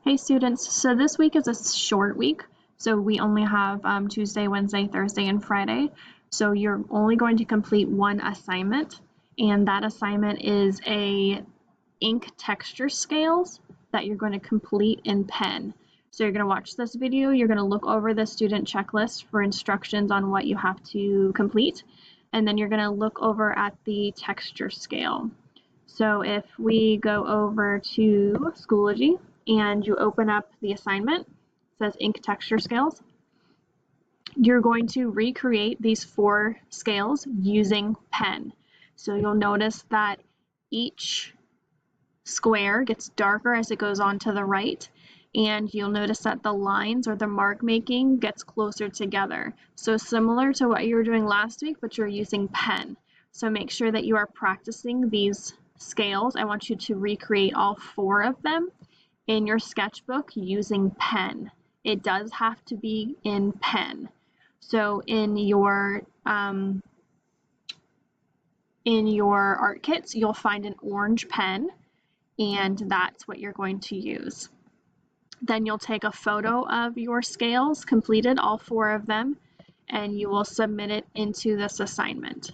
Hey students, so this week is a short week, so we only have Tuesday, Wednesday, Thursday, and Friday. So you're only going to complete one assignment, and that assignment is a ink texture scales that you're going to complete in pen. So you're going to watch this video, you're going to look over the student checklist for instructions on what you have to complete, and then you're going to look over at the texture scale. So if we go over to Schoology and you open up the assignment, it says ink texture scales, you're going to recreate these 4 scales using pen. So you'll notice that each square gets darker as it goes on to the right, and you'll notice that the lines or the mark making gets closer together. So similar to what you were doing last week, but you're using pen. So make sure that you are practicing these scales. I want you to recreate all 4 of them in your sketchbook using pen. It does have to be in pen. So in your art kits, you'll find an orange pen, and that's what you're going to use. Then you'll take a photo of your scales completed, all 4 of them, and you will submit it into this assignment.